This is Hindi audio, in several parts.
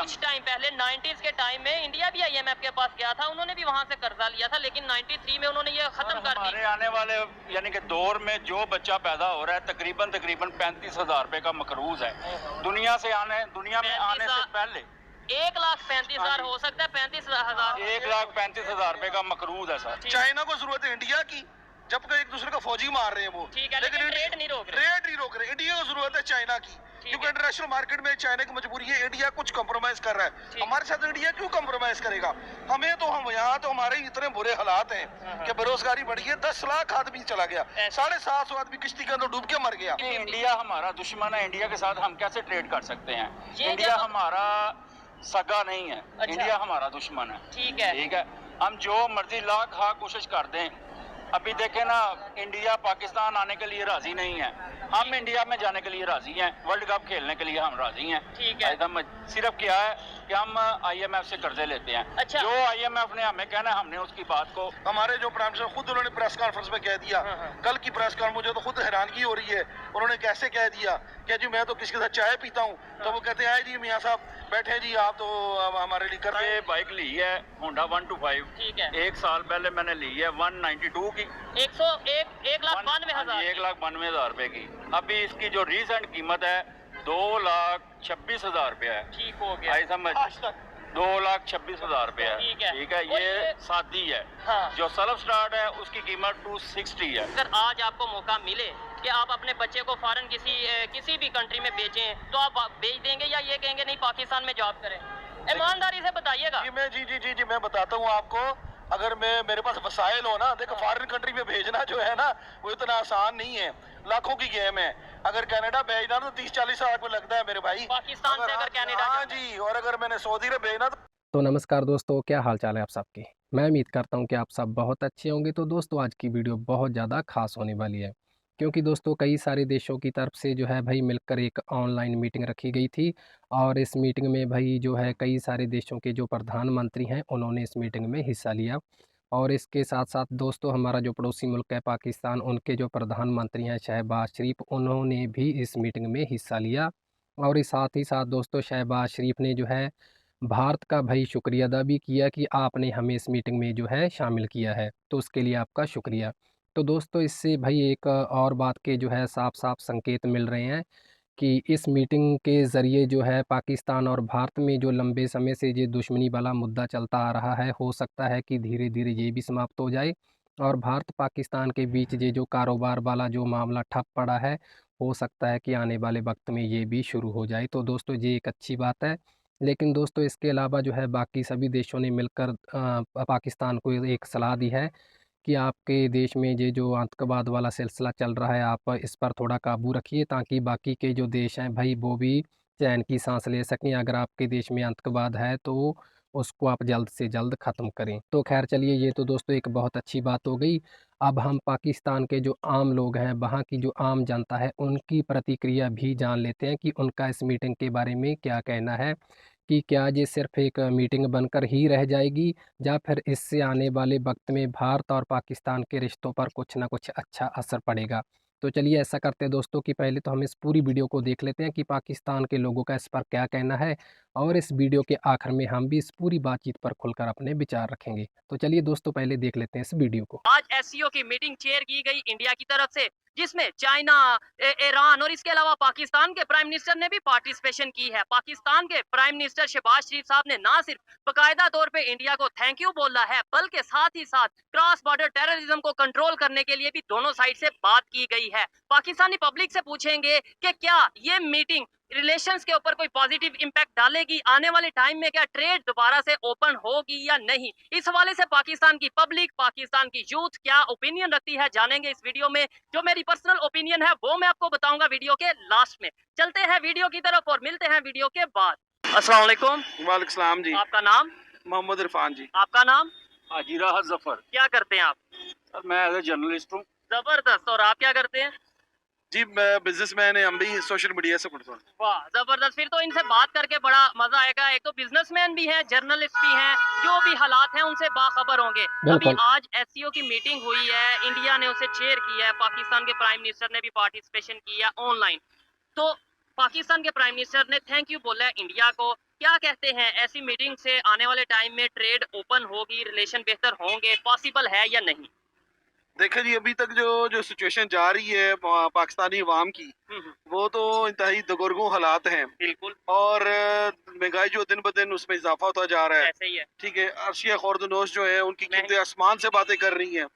कुछ टाइम पहले 90s के टाइम में इंडिया भी IMF के पास गया था, उन्होंने भी वहां से कर्जा लिया था, लेकिन 93 में उन्होंने ये खत्म कर दी। हमारे आने वाले यानी कि दौर में जो बच्चा पैदा हो रहा है तकरीबन 35,000 रुपए का मकरूज है। दुनिया में आने से पहले 1,35,000 हो सकता है, 35,000 1,35,000 रुपए का मकरूज है सर। चाइना को जरूरत है इंडिया की, जबकि एक दूसरे को फौजी मार रहे हैं वो, ठीक है, लेकिन ट्रेड नहीं रोक रहे। इंडिया को जरूरत है चाइना की, क्योंकि इंटरनेशनल मार्केट में चाइना की मजबूरी है। इंडिया कुछ कंप्रोमाइज कर रहा है, हमारे साथ इंडिया क्यों कंप्रोमाइज करेगा? हम यहाँ तो हमारे इतने बुरे हालात हैं कि बेरोजगारी बढ़ी है, 10 लाख आदमी चला गया, 750 आदमी किश्ती के अंदर डूब के मर गया। इंडिया हमारा दुश्मन है, इंडिया के साथ हम कैसे ट्रेड कर सकते हैं? इंडिया हमारा सगा नहीं है, इंडिया हमारा दुश्मन है। ठीक है, हम जो मर्जी लाख कोशिश कर दें, अभी देखें ना, इंडिया पाकिस्तान आने के लिए राजी नहीं है, हम इंडिया में जाने के लिए राजी हैं, वर्ल्ड कप खेलने के लिए हम राजी हैं। ठीक है, एकदम सिर्फ क्या है कि हम IMF से कर्जे लेते हैं। अच्छा। जो IMF ने हमें कहना, हमने उसकी बात को, हमारे जो प्राइम मिनिस्टर खुद उन्होंने प्रेस कॉन्फ्रेंस में कह दिया, कल की प्रेस कॉन्फ्रेंस, मुझे तो खुद हैरानगी हो रही है, उन्होंने कैसे कह दिया कि जी मैं तो किसी के साथ चाय पीता हूँ, तो वो कहते हैं जी मियाँ साहब बैठे जी, आप तो हमारे लिए कर रहे हैं। बाइक ली है होंडा 125, ठीक है, 1 साल पहले मैंने ली है 192 की, 1,92,000 1,92,000 रुपए की। अभी इसकी जो रीसेंट कीमत है 2,26,000 रुपया है। ठीक हो गया, आई समझ, 2,26,000 रुपया है। ठीक है, ये सादी है। हाँ। जो सेल्फ स्टार्ट है उसकी कीमत 260 है। अगर आज आपको मौका मिले कि आप अपने बच्चे को फॉरेन किसी भी कंट्री में भेजें, तो आप भेज देंगे या ये कहेंगे नहीं पाकिस्तान में जॉब करें? ईमानदारी से बताइएगा। जी मैं बताता हूँ आपको, अगर मेरे पास वसाइल हो ना, देखो फॉरेन कंट्री में भेजना जो है ना वो इतना आसान नहीं है, लाखों की गेम है। अगर कनाडा भेजना तो 30-40 लाख में लगता है मेरे भाई, पाकिस्तान से अगर कनाडा। हाँ जी, और अगर मैंने सऊदी अरब भेजना तो नमस्कार दोस्तों, क्या हाल चाल है आप सबके। मैं उम्मीद करता हूं कि आप सब बहुत अच्छे होंगे। तो दोस्तों आज की वीडियो बहुत ज़्यादा खास होने वाली है, क्योंकि दोस्तों कई सारे देशों की तरफ से जो है भाई मिलकर एक ऑनलाइन मीटिंग रखी गई थी, और इस मीटिंग में भाई जो है कई सारे देशों के जो प्रधानमंत्री हैं उन्होंने इस मीटिंग में हिस्सा लिया। और इसके साथ साथ दोस्तों हमारा जो पड़ोसी मुल्क है पाकिस्तान, उनके जो प्रधानमंत्री हैं शहबाज शरीफ, उन्होंने भी इस मीटिंग में हिस्सा लिया। और इस साथ ही साथ दोस्तों शहबाज शरीफ ने जो है भारत का भाई शुक्रिया अदा भी किया कि आपने हमें इस मीटिंग में जो है शामिल किया है, तो उसके लिए आपका शुक्रिया। तो दोस्तों इससे भाई एक और बात के जो है साफ साफ संकेत मिल रहे हैं कि इस मीटिंग के ज़रिए जो है पाकिस्तान और भारत में जो लंबे समय से ये दुश्मनी वाला मुद्दा चलता आ रहा है, हो सकता है कि धीरे धीरे ये भी समाप्त हो जाए, और भारत पाकिस्तान के बीच ये जो कारोबार वाला जो मामला ठप पड़ा है, हो सकता है कि आने वाले वक्त में ये भी शुरू हो जाए। तो दोस्तों ये एक अच्छी बात है। लेकिन दोस्तों इसके अलावा जो है बाकी सभी देशों ने मिलकर पाकिस्तान को एक सलाह दी है कि आपके देश में ये जो आतंकवाद वाला सिलसिला चल रहा है, आप इस पर थोड़ा काबू रखिए, ताकि बाकी के जो देश हैं भाई वो भी चैन की सांस ले सकें। अगर आपके देश में आतंकवाद है तो उसको आप जल्द से जल्द ख़त्म करें। तो खैर चलिए, ये तो दोस्तों एक बहुत अच्छी बात हो गई। अब हम पाकिस्तान के जो आम लोग हैं, वहाँ की जो आम जनता है, उनकी प्रतिक्रिया भी जान लेते हैं कि उनका इस मीटिंग के बारे में क्या कहना है, कि क्या ये सिर्फ़ एक मीटिंग बनकर ही रह जाएगी, या फिर इससे आने वाले वक्त में भारत और पाकिस्तान के रिश्तों पर कुछ ना कुछ अच्छा असर पड़ेगा। तो चलिए ऐसा करते हैं दोस्तों कि पहले तो हम इस पूरी वीडियो को देख लेते हैं कि पाकिस्तान के लोगों का इस पर क्या कहना है, और इस वीडियो के आखिर में हम भी इस पूरी बातचीत पर खुलकर अपने विचार रखेंगे। तो चलिए दोस्तों पहले देख लेते हैं इस वीडियो को। आज SCO की मीटिंग चेयर की गई इंडिया की तरफ से, जिसमें चाइना, ईरान और इसके अलावा पाकिस्तान के प्राइम मिनिस्टर ने भी पार्टिसिपेशन की है। पाकिस्तान के प्राइम मिनिस्टर शहबाज शरीफ साहब ने ना सिर्फ बकायदा तौर पे इंडिया को थैंक यू बोला है, बल्कि साथ ही साथ क्रॉस बॉर्डर टेररिज्म को कंट्रोल करने के लिए भी दोनों साइड से बात की गई है। पाकिस्तानी पब्लिक से पूछेंगे कि क्या ये मीटिंग रिलेशंस के ऊपर कोई पॉजिटिव इंपैक्ट डालेगी, आने वाले टाइम में क्या ट्रेड दोबारा से ओपन होगी या नहीं। इस हवाले से पाकिस्तान की पब्लिक, पाकिस्तान की यूथ क्या ओपिनियन रखती है, जानेंगे इस वीडियो में। जो मेरी पर्सनल ओपिनियन है वो मैं आपको बताऊंगा वीडियो के लास्ट में। चलते हैं वीडियो की तरफ और मिलते हैं वीडियो के बाद। अस्सलाम वालेकुम। वालेकुम सलाम जी। आपका नाम? मोहम्मद इरफान जी। आपका नाम? हाजी राहत जफर। क्या करते हैं आप? सर मैं एज ए जर्नलिस्ट हूँ। जबरदस्त। और आप क्या करते हैं? जी मैं बिजनेसमैन है, हम भी सोशल मीडिया से पढ़ते हैं। वाह जबरदस्त, फिर तो इनसे बात करके बड़ा मजा आएगा। एक तो बिजनेसमैन भी हैं, जर्नलिस्ट भी हैं, जो भी हालात हैं उनसे बाखबर होंगे। अभी आज SCO की मीटिंग हुई है, इंडिया ने उसे चेयर किया है, पाकिस्तान के प्राइम मिनिस्टर ने भी पार्टिसिपेशन किया ऑनलाइन। तो पाकिस्तान के प्राइम मिनिस्टर ने थैंक यू बोला है इंडिया को। क्या कहते हैं, ऐसी मीटिंग से आने वाले टाइम में ट्रेड ओपन होगी, रिलेशन बेहतर होंगे, पॉसिबल है या नहीं? देखिए जी, अभी तक जो सिचुएशन जा रही है पाकिस्तानी अवाम की, वो तो इंतहाई दगरगों हालात हैं। बिल्कुल और महंगाई जो दिन ब दिन उसमें इजाफा होता जा रहा है। ऐसे ही है। ठीक है, अर्शिया खुर्दनोश जो है उनकी महंगी- कीमतें आसमान से बातें कर रही हैं।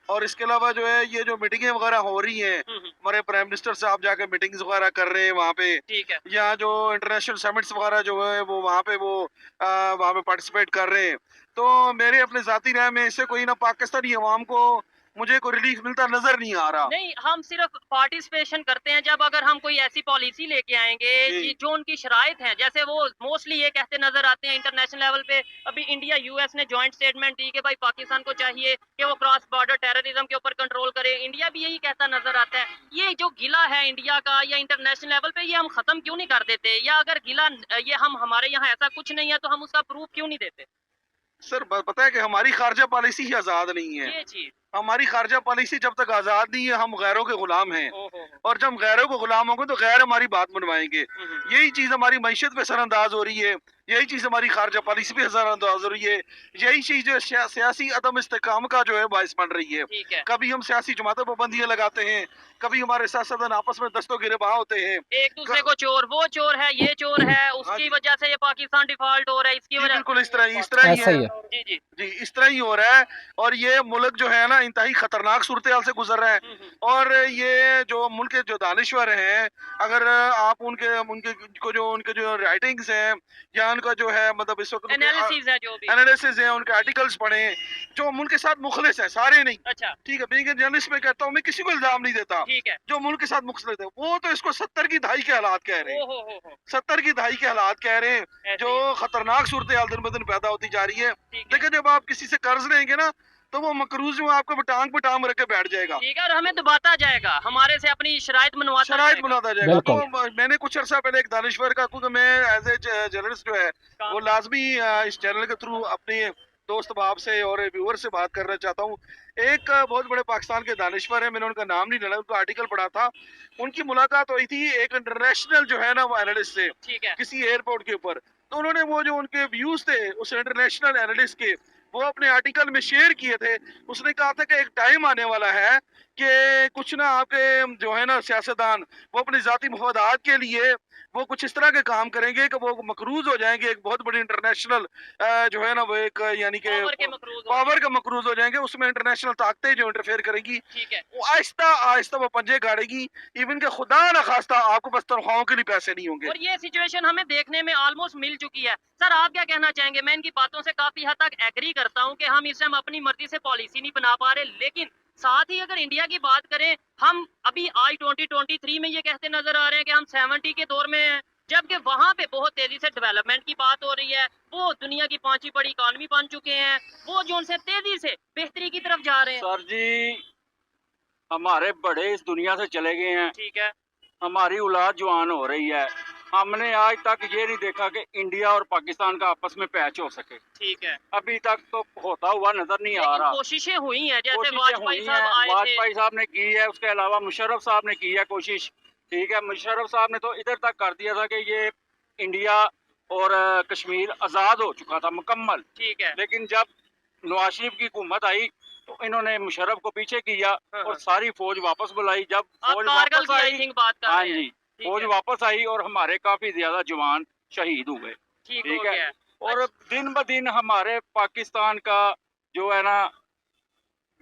और इसके अलावा जो है ये जो मीटिंगें वगैरह हो रही हैं, हमारे प्राइम मिनिस्टर साहब जाके मीटिंग्स वगैरह कर रहे हैं वहाँ पे, ठीक है। या जो इंटरनेशनल समिट्स वगैरह जो है वो वहाँ पे वहाँ पे पार्टिसिपेट कर रहे हैं। तो मेरे अपने ज़ाती राय में इससे कोई ना पाकिस्तानी अवाम को मुझे कोई रिलीफ मिलता नजर नहीं आ रहा। नहीं, हम सिर्फ पार्टिसिपेशन करते हैं जब अगर हम कोई ऐसी पॉलिसी लेके आएंगे जी। जो उनकी शराइत है। जैसे वो मोस्टली ये कहते नजर आते हैं इंटरनेशनल लेवल पे, अभी इंडिया यूएस ने जॉइंट स्टेटमेंट दी कि भाई पाकिस्तान को चाहिए कि वो क्रॉस बॉर्डर टेररिज्म के ऊपर कंट्रोल करे। इंडिया भी यही कहता नजर आता है। ये जो गिला है इंडिया का या इंटरनेशनल लेवल पे, ये हम खत्म क्यों नहीं कर देते? या अगर गिला ये हमारे यहाँ ऐसा कुछ नहीं है तो हम उसका प्रूफ क्यों नहीं देते? सर पता है कि हमारी खारजा पॉलिसी ही आज़ाद नहीं है। ये चीज हमारी खारजा पॉलिसी जब तक आज़ाद नहीं है हम गैरों के गुलाम हैं। और जब गैरों को गुलाम होंगे तो गैर हमारी बात मनवाएंगे। यही चीज़ हमारी मईशत पे असरअंदाज हो रही है, यही चीज़ हमारी खारजा पॉलिसी पे असरअंदाज हो रही है, यही चीज़ जो सियासी अदम इस्तेकाम का जो है बाइस बन रही है। ठीक है। कभी हम सियासी जमातों पर पाबंदियां लगाते हैं, कभी हमारे सियासतदान आपस में दस्तों गिरबां होते हैं, एक दूसरे को चोर, वो चोर है, ये चोर है, उसकी जी। वजह से ये पाकिस्तान डिफॉल्ट हो रहा है, इसकी जी, वजह। बिल्कुल इस तरह ही ऐसा ही है। है। जी जी। जी, इस तरह ही हो रहा है। और ये मुल्क जो है ना इंतहाई खतरनाक सूरत हाल से गुजर रहा है। और ये जो मुल्क के जो दानिश्वर हैं, अगर आप उनके जो राइटिंग्स हैं या उनका जो है मतलब इस वक्त एनालिसिस है जो भी। एनालिसिस है, उनके आर्टिकल्स पढ़ें, जो मुल्क के साथ मुखलिस है, सारे नहीं। अच्छा ठीक है, बीइंग ए जर्नलिस्ट में कहता हूँ, मैं किसी को इल्जाम नहीं देता, ठीक है। जो मुल्क के साथ मुखलिस है वो तो इसको 70 की दहाई के हालात कह रहे हैं। हो 70 की दहाई के हालात कह रहे हैं, ऐसे जो खतरनाक सूरत हाल दिन ब दिन पैदा होती जा रही है। ठीक है। लेकिन जब आप किसी से कर्ज लेंगे ना तो वो मकरूज में आपको टांग पे टांग रख के बैठ जाएगा, ठीक है, और हमें दबाता जाएगा, हमारे से अपनी शराइत मनवाता शराइत जाएगा। बनाता जाएगा। बिल्कुल। तो मैंने कुछ अर्सा पहले एक दानिश्वर का, क्योंकि मैं एज ए जर्नलिस्ट जो है वो लाजमी इस चैनल के थ्रू अपने दोस्त बाब से और व्यूअर से बात करना चाहता हूँ। एक बहुत बड़े पाकिस्तान के दानिश्वर है, मैंने उनका नाम नहीं लेना, उनका आर्टिकल पढ़ा था। उनकी मुलाकात हुई थी एक इंटरनेशनल जो है ना वो एनालिस्ट से, ठीक है। किसी एयरपोर्ट के ऊपर। तो उन्होंने वो जो उनके व्यूज थे उस इंटरनेशनल एनालिस्ट के, वो अपने आर्टिकल में शेयर किए थे। उसने कहा था कि एक टाइम आने वाला है कि कुछ ना आपके जो है ना सियासतदान वो अपनी जाती मफादात के लिए वो कुछ इस तरह के काम करेंगे कि वो मकरूज हो जाएंगे एक बहुत बड़ी इंटरनेशनल जो है ना वो एक यानी कि पावर के मकरूज हो। पावर का मकरूज हो जाएंगे। उसमें इंटरनेशनल ताकतें जो इंटरफेयर करेंगी, ठीक है। वो आहिस्ता आहिस्ता वो पंजे गाड़ेगी। इवन के खुदा ना खास्ता आपको बस तनख्वाहों के लिए पैसे नहीं होंगे। और ये सिचुएशन हमें देखने में ऑलमोस्ट मिल चुकी है। सर आप क्या कहना चाहेंगे? मैं इनकी बातों से काफी हद तक एग्री करता हूँ कि हम इस टाइम अपनी मर्जी से पॉलिसी नहीं बना पा रहे, लेकिन साथ ही अगर इंडिया की बात करें, हम अभी आज 2023 में ये कहते नजर आ रहे हैं कि हम 70 के दौर में हैं, जबकि वहां पे बहुत तेजी से डेवलपमेंट की बात हो रही है। वो दुनिया की 5वीं बड़ी इकॉनमी बन चुके हैं, वो जो उनसे तेजी से बेहतरी की तरफ जा रहे हैं। सर जी, हमारे बड़े इस दुनिया से चले गए हैं, ठीक है। हमारी औलाद जवान हो रही है। हमने आज तक ये नहीं देखा कि इंडिया और पाकिस्तान का आपस में पैच हो सके। ठीक है। अभी तक तो होता हुआ नजर नहीं आ लेकिन रहा। कोशिशें हुई हैं, जैसे कोशिशें वाजपेयी हुई साहब हैं, आए थे। वाजपेयी साहब ने की है, उसके अलावा मुशर्रफ साहब ने की है कोशिश। ठीक है, मुशर्रफ साहब ने तो इधर तक कर दिया था कि ये इंडिया और कश्मीर आज़ाद हो चुका था मुकम्मल। ठीक है। लेकिन जब नवाज शरीफ की हुकूमत आई तो इन्होंने मुशर्रफ को पीछे किया और सारी फौज वापस बुलाई। जब आप फौज कारगिल वापस की आई आई, थिंक बात कर हाँ रहे हैं। जी, ठीक फौज है। वापस आई और हमारे काफी ज्यादा जवान शहीद हुए। ठीक हो ठीक है। गया। और दिन ब दिन हमारे पाकिस्तान का जो है ना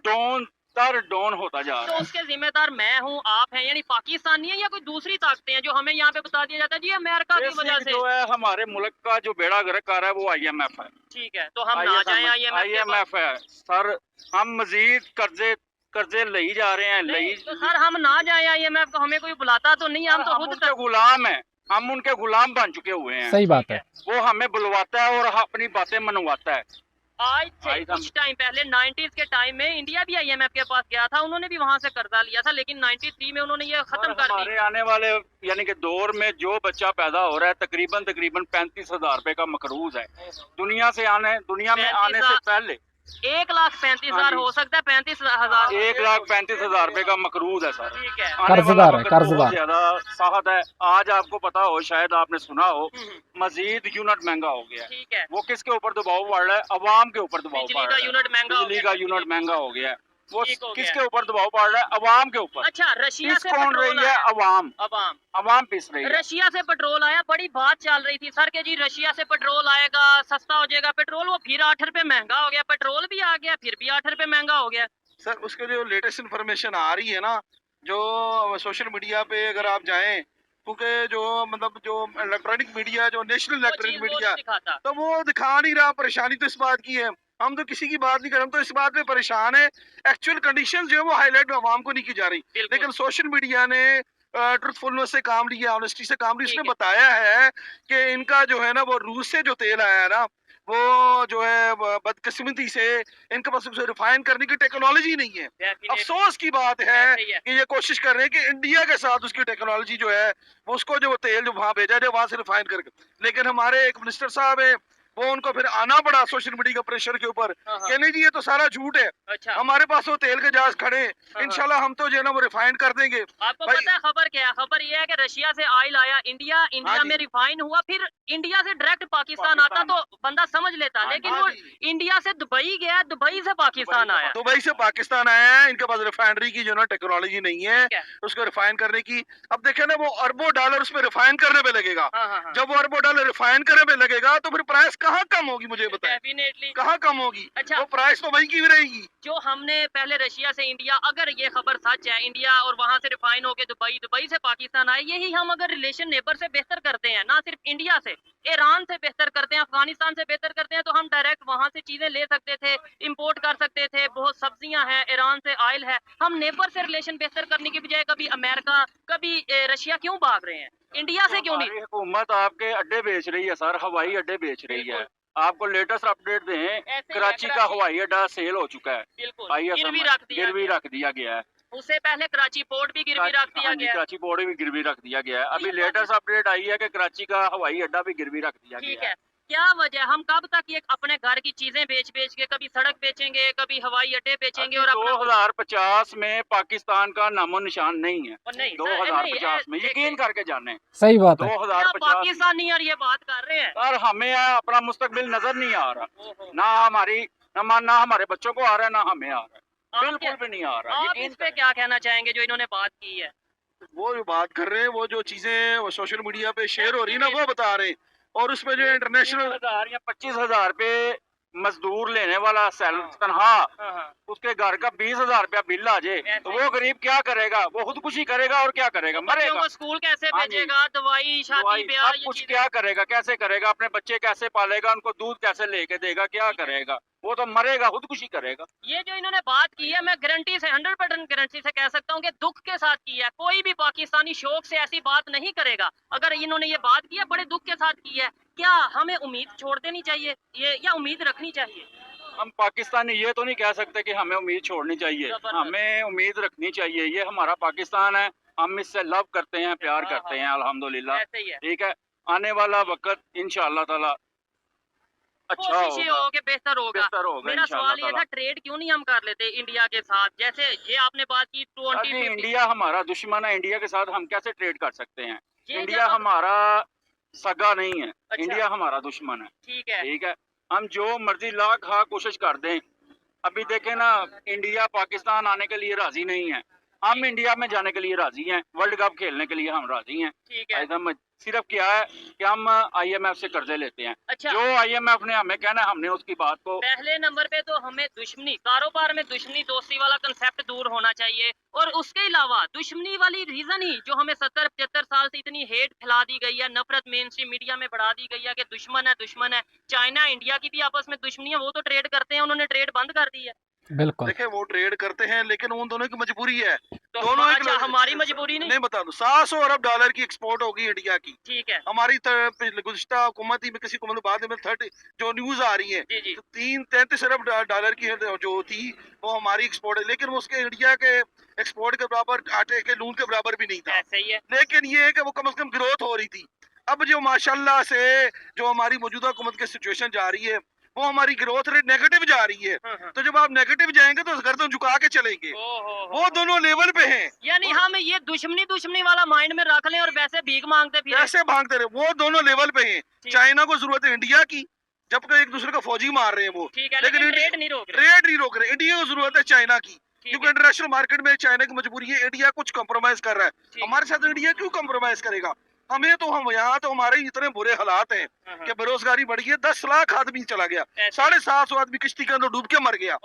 डॉन दर डॉन होता जा तो रहा है। उसके जिम्मेदार मैं हूँ, आप हैं, यानी पाकिस्तान नहीं है या कोई दूसरी ताकतें हैं जो हमें यहाँ पे बता दिया जाता है जी अमेरिका की वजह बेसिक से। जो है हमारे मुल्क का जो बेड़ा गर्क कर रहा है वो IMF है। ठीक है, तो हम ना जाएं IMF है सर। हम मजीद कर्जे ले जा रहे हैं। तो सर हम ना जाएं IMF को, हमें कोई बुलाता तो नहीं, हम तो खुद उनके गुलाम हैं, हम उनके गुलाम बन चुके हुए हैं। सही बात है। वो हमें बुलवाता है और अपनी बातें मनवाता है। आज से कुछ टाइम पहले 90s के टाइम में इंडिया भी IMF के पास गया था, उन्होंने भी वहां से कर्जा लिया था, लेकिन 93 में उन्होंने ये खत्म कर हमारे दिया। आने वाले यानी कि दौर में जो बच्चा पैदा हो रहा है तकरीबन 35,000 रुपए का मकरूज है। दुनिया में आने से पहले 1,35,000 हो सकता है 35,000। 1,35,000 रुपए का मकरूज है सर। ठीक है। आने वाला कर्जदार है, वक्त कर्जदार। बहुत ज्यादा साहत है। आज आपको पता हो, शायद आपने सुना हो, हम्म। मजीद यूनिट महंगा हो गया है। ठीक है। वो किसके ऊपर दबाव बढ़ रहा है? अवाम के ऊपर दबाव बिजली बढ़ का रहा है। यूनिट महंगा हो बिजली गया। का यूनिट महंगा हो गया है। वो ठीक हो गया। किसके ऊपर दबाव पड़ रहा है? अवाम के ऊपर। अच्छा, रशिया पिस से कौन पेट्रोल रही है? आया। अवाम। अवाम। अवाम पिस रही है। रशिया से पेट्रोल आया, बड़ी बात चल रही थी सर के जी रशिया से पेट्रोल आएगा, सस्ता हो जाएगा पेट्रोल। वो फिर 8 रुपए महंगा हो गया। पेट्रोल भी आ गया, फिर भी 8 रुपए महंगा हो गया। सर उसके जो लेटेस्ट इन्फॉर्मेशन आ रही है ना, जो सोशल मीडिया पे अगर आप जाएं, क्योंकि जो मतलब जो इलेक्ट्रॉनिक मीडिया, जो नेशनल वो इलेक्ट्रॉनिक चीज वो मीडिया, नहीं दिखाता। तो वो दिखा नहीं रहा। परेशानी तो इस बात की है, हम तो किसी की बात नहीं कर रहे, हम तो इस बात पे परेशान है। एक्चुअल कंडीशन जो है वो हाईलाइट आवाम को नहीं की जा रही, बिल्कुल। लेकिन सोशल मीडिया ने ट्रुथफुलनेस से काम लिया, ऑनेस्टी से काम लिया। ठीक इसने है। बताया है कि इनका जो है ना, वो रूस से जो तेल आया है ना, वो जो है बदकिस्मती से इनके पास उसे रिफाइन करने की टेक्नोलॉजी नहीं है। Definitely। अफसोस की बात है ऐसे ही है। कि ये कोशिश कर रहे हैं कि इंडिया के साथ उसकी टेक्नोलॉजी जो है, वो उसको जो तेल जो वहां भेजा जाए, वहां से रिफाइन करके। लेकिन हमारे एक मिनिस्टर साहब है, वो उनको फिर आना पड़ा सोशल मीडिया के प्रेशर के ऊपर हाँ, हाँ। कि नहीं जी, ये तो सारा झूठ है, अच्छा। हमारे पास वो तेल के जहाज खड़े हैं, हाँ। इंशाल्लाह हम तो जो है ना वो रिफाइन कर देंगे। आपको भाई- पता है खबर क्या है? खबर ये है कि रशिया से ऑयल आया इंडिया जी। में रिफाइन हुआ, फिर इंडिया से डायरेक्ट पाकिस्तान आता तो बंदा समझ लेता। हाँ लेकिन हाँ वो जी। इंडिया से दुबई गया, दुबई से पाकिस्तान आया। दुबई से पाकिस्तान आया है, इनके पास रिफाइनरी की जो ना टेक्नोलॉजी नहीं है ठीक है। उसको रिफाइन करने की। अब देखे ना, वो अरबों डॉलर उसमें रिफाइन करने पे लगेगा। हाँ, हाँ, हाँ। जब वो अरबों डॉलर रिफाइन करने पे लगेगा तो फिर प्राइस कहाँ कम होगी, मुझे बताएं, डेफिनेटली। कहाँ कम होगी? अच्छा। वो प्राइस तो वही की भी रहेगी। जो हमने पहले रशिया से इंडिया, अगर ये खबर सच है, इंडिया और वहां से रिफाइन होके दुबई, दुबई से पाकिस्तान आए, यही हम अगर रिलेशन नेबर से बेहतर करते हैं, ना सिर्फ इंडिया से, ईरान से बेहतर करते हैं, अफगानिस्तान से बेहतर करते हैं, तो हम डायरेक्ट वहां से चीजें ले सकते थे, इंपोर्ट कर सकते थे। बहुत सब्जियां हैं, ईरान से ऑयल है। हम नेबर से रिलेशन बेहतर करने की बजाय कभी अमेरिका, कभी रशिया क्यों भाग रहे हैं? इंडिया से क्यों नहीं? हमारी हुकूमत आपके अड्डे बेच रही है सर, हवाई अड्डे बेच रही है। आपको लेटेस्ट अपडेट दें, ऐसे ही है, कराची का कराची। हवाई अड्डा सेल हो चुका है। बिल्कुल, ISM गिरवी रख दिया गिरवी गया। रख दिया गया है। उससे पहले कराची पोर्ट भी गिरवी रख दिया हाँ जी, गया। कराची पोर्ट भी गिरवी रख दिया गया है। तो अभी ये लेटेस्ट अपडेट आई है कि कराची का हवाई अड्डा भी गिरवी रख दिया ठीक गया है। क्या वजह? हम कब तक ये अपने घर की चीजें बेच बेच के कभी सड़क बेचेंगे, कभी हवाई अड्डे बेचेंगे और अपना 2050 में पाकिस्तान का नामो निशान नहीं है। और नहीं, 2050 में यकीन करके जाने। सही बात है। 2050 पाकिस्तानी और ये बात कर रहे हैं। और हमें अपना मुस्तकबिल नजर नहीं आ रहा, ओहो। ना हमारे बच्चों को आ रहा है, ना हमें आ रहा है। आप बिल्कुल क्या- भी नहीं आ रहा। आप यकीन इस पे क्या कहना चाहेंगे जो इन्होंने बात की है? वो जो बात कर रहे हैं, वो जो चीजें वो सोशल मीडिया पे शेयर हो रही है ना, वो बता रहे हैं। और उसमें जो इंटरनेशनल 30,000 या 25,000 पे मजदूर लेने वाला तनहा हाँ, हाँ। उसके घर का 20,000 रुपया बिल आ जाए, तो वो गरीब क्या करेगा? वो खुदकुशी करेगा और क्या करेगा? बच्चों मरेगा। को स्कूल कैसे हाँ जी। भेजेगा? दवाई, शादी, दवाई, ब्याह, सब ये कुछ चीजें। क्या करेगा? कैसे करेगा? अपने बच्चे कैसे पालेगा? उनको दूध कैसे लेके देगा? क्या करेगा? वो तो मरेगा, खुदकुशी करेगा। ये जो इन्होंने बात की है, मैं गारंटी से 100% गारंटी से कह सकता हूँ कि दुख के साथ की है। कोई भी पाकिस्तानी शौक से ऐसी बात नहीं करेगा। अगर इन्होंने ये बात की है, बड़े दुख के साथ की है। क्या हमें उम्मीद छोड़ देनी चाहिए ये, या उम्मीद रखनी चाहिए? हम पाकिस्तानी ये तो नहीं कह सकते कि हमें उम्मीद छोड़नी चाहिए, जबरदस्त। हमें उम्मीद रखनी चाहिए। ये हमारा पाकिस्तान है, हम इससे लव करते हैं, प्यार हाँ, करते हैं, हाँ। अल्हम्दुलिल्लाह। ऐसे ही है। ठीक है, आने वाला वक्त इंशाअल्लाह ताला अच्छा कोशिश ये होगा, हो कि बेहतर होगा। बेहतर होगा मेरा इंशाअल्लाह सवाल ये ताला। था, ट्रेड क्यों नहीं हम कर लेते इंडिया के साथ? जैसे ये आपने बात की अभी 2050। इंडिया हमारा दुश्मन है, इंडिया के साथ हम कैसे ट्रेड कर सकते हैं? ये इंडिया जब- हमारा सगा नहीं है, अच्छा। इंडिया हमारा दुश्मन है। ठीक है। ठीक है, हम जो मर्जी लाख खा कोशिश कर दें, अभी देखें ना, इंडिया पाकिस्तान आने के लिए राजी नहीं है। हम इंडिया में जाने के लिए राजी हैं, वर्ल्ड कप खेलने के लिए हम राजी हैं। ठीक है। ऐसा सिर्फ क्या है कि हम IMF से कर्जे लेते हैं। अच्छा। जो IMF ने हमें कहना है, हमने उसकी बात को पहले नंबर पे तो हमें दुश्मनी, कारोबार में दुश्मनी दोस्ती वाला कंसेप्ट दूर होना चाहिए। और उसके अलावा दुश्मनी वाली रीजन ही जो हमें 70-75 साल से इतनी हेट फैला दी गई है, नफरत मेन स्ट्रीम मीडिया में बढ़ा दी गई है कि दुश्मन है। चाइना इंडिया की भी आपस में दुश्मनी है, वो तो ट्रेड करते हैं, उन्होंने ट्रेड बंद कर दी है। बिल्कुल। देखे वो ट्रेड करते हैं, लेकिन उन दोनों की मजबूरी है। तो दोनों एक अच्छा, हमारी मजबूरी नहीं। बता दो, 700 अरब डॉलर की एक्सपोर्ट होगी इंडिया की। ठीक है। हमारी गुज़श्ता हुकूमत ही में किसी हुकूमत बाद में 30 जो न्यूज आ रही है, जी जी। तो 33 अरब डॉलर की जो थी वो हमारी एक्सपोर्ट है, लेकिन वो उसके इंडिया के एक्सपोर्ट के बराबर, आटे के नून के बराबर भी नहीं था। ऐसे ही है। लेकिन ये है कि वो कम से कम ग्रोथ हो रही थी। अब जो माशाल्लाह से जो हमारी मौजूदा हुकूमत की सिचुएशन जा रही है, वो हमारी ग्रोथ रेट नेगेटिव जा रही है। तो जब आप नेगेटिव जाएंगे तो गर्दन झुका के चलेंगे। वो दोनों लेवल पे हैं। यानी हम ये दुश्मनी वाला माइंड में रख लें और वैसे भीख मांगते फिर ऐसे भागते रहे, वो दोनों लेवल पे हैं। चाइना को जरूरत है इंडिया की, जबकि एक दूसरे को फौजी मार रहे हैं वो, लेकिन ट्रेड नहीं रोक रहे। इंडिया को जरूरत है चाइना की, क्योंकि इंटरनेशनल मार्केट में चाइना की मजबूरी है। इंडिया कुछ कॉम्प्रोमाइज कर रहा है, हमारे साथ इंडिया क्यों कॉम्प्रोमाइज करेगा? हमें तो हम यहाँ तो हमारे इतने बुरे हालात हैं कि बेरोजगारी बढ़ी है। 10 लाख आदमी चला गया, 750 आदमी किश्ती के अंदर डूब के मर गया।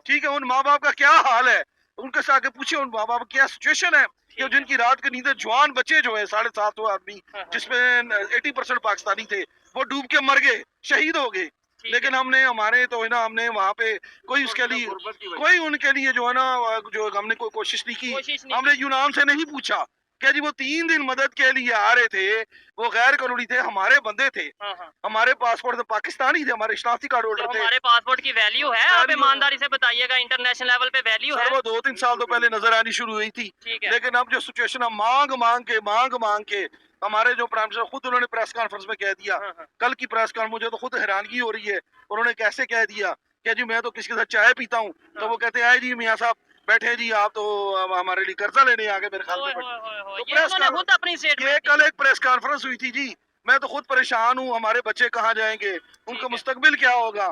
ठीक है, उन माँ बाप का क्या हाल है? उनके से आके पूछे उन माँ बाप की क्या सिचुएशन है कि जिनकी रात की नींद, जवान बच्चे जो है 750 आदमी, जिसमें 80% पाकिस्तानी थे, वो डूब के मर गए, शहीद हो गए। लेकिन हमने हमारे तो है ना, हमने वहाँ पे कोई उसके लिए कोई उनके लिए जो है ना, जो हमने कोई कोशिश नहीं की। हमने यूनान से नहीं पूछा क्या जी, वो 3 दिन मदद के लिए आ रहे थे, वो गैर कानूनी थे, हमारे बंदे थे। हमारे पासपोर्ट तो पाकिस्तानी थे, हमारे शनाख्ती कार्ड होल्डर थे। हमारे पासपोर्ट की वैल्यू है, आप ईमानदारी से बताइएगा, इंटरनेशनल लेवल पे वैल्यू है। वो 2-3 साल तो पहले नजर आनी शुरू हुई थी, लेकिन अब जो सिचुएशन है, मांग मांग के हमारे जो प्राइम मिनिस्टर खुद उन्होंने प्रेस कॉन्फ्रेंस में कह दिया, कल की प्रेस कॉन्फ्रेंस, मुझे तो खुद हैरानगी हो रही है। उन्होंने कैसे कह दिया कि जी मैं तो किसी के साथ चाय पीता हूँ, तो वो कहते हैं जी मियाँ साहब बैठे जी, आप तो हमारे लिए कर्जा लेने आ गए मेरे ख्याल में। ये कल एक प्रेस कॉन्फ्रेंस हुई थी जी, मैं तो खुद परेशान हूँ, हमारे बच्चे कहाँ जाएंगे, उनका मुस्तकबिल क्या होगा,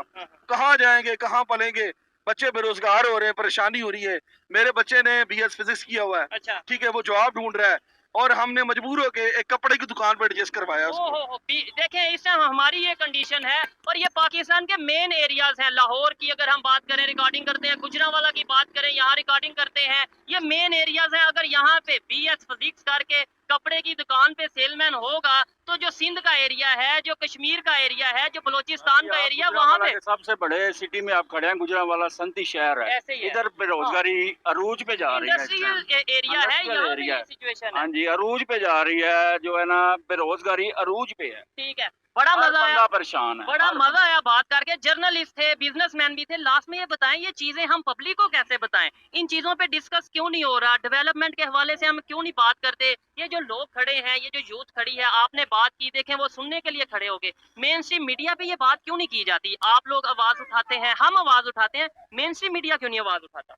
कहाँ जाएंगे, कहाँ पलेंगे, बच्चे बेरोजगार हो रहे हैं, परेशानी हो रही है। मेरे बच्चे ने BS फिजिक्स किया हुआ है, ठीक है, वो जॉब ढूंढ रहा है, और हमने मजबूर होके एक कपड़े की दुकान पर एडजस्ट करवाया उसको। देखें, इस टाइम हमारी ये कंडीशन है, और ये पाकिस्तान के मेन एरियाज हैं। लाहौर की अगर हम बात करें, रिकॉर्डिंग करते हैं, गुजरांवाला की बात करें, यहाँ रिकॉर्डिंग करते हैं, ये मेन एरियाज हैं। अगर यहाँ पे BS फिजिक्स करके कपड़े की दुकान पे सेलमैन होगा, तो जो सिंध का एरिया है, जो कश्मीर का एरिया है, जो बलूचिस्तान का एरिया, वहाँ पे सबसे बड़े सिटी में आप खड़े हैं, गुजरांवाला संती शहर है, इधर बेरोजगारी अरूज पे जा रही है। इंडस्ट्रियल एरिया है, यहाँ पे सिचुएशन है। हाँ जी, अरूज पे जा रही है, जो है ना बेरोजगारी अरूज पे है। ठीक है, बड़ा मजा आया, परेशान है, बड़ा मजा आया बात करके। जर्नलिस्ट थे, बिजनेसमैन भी थे। लास्ट में ये बताएं, ये चीजें हम पब्लिक को कैसे बताएं? इन चीजों पे डिस्कस क्यों नहीं हो रहा? डेवलपमेंट के हवाले से हम क्यों नहीं बात करते? ये जो लोग खड़े हैं, ये जो यूथ खड़ी है, आपने बात की, देखें वो सुनने के लिए खड़े हो गए। मेन स्ट्रीम मीडिया पे ये बात क्यों नहीं की जाती? आप लोग आवाज उठाते हैं, हम आवाज उठाते हैं, मेन स्ट्रीम मीडिया क्यों नहीं आवाज उठाता?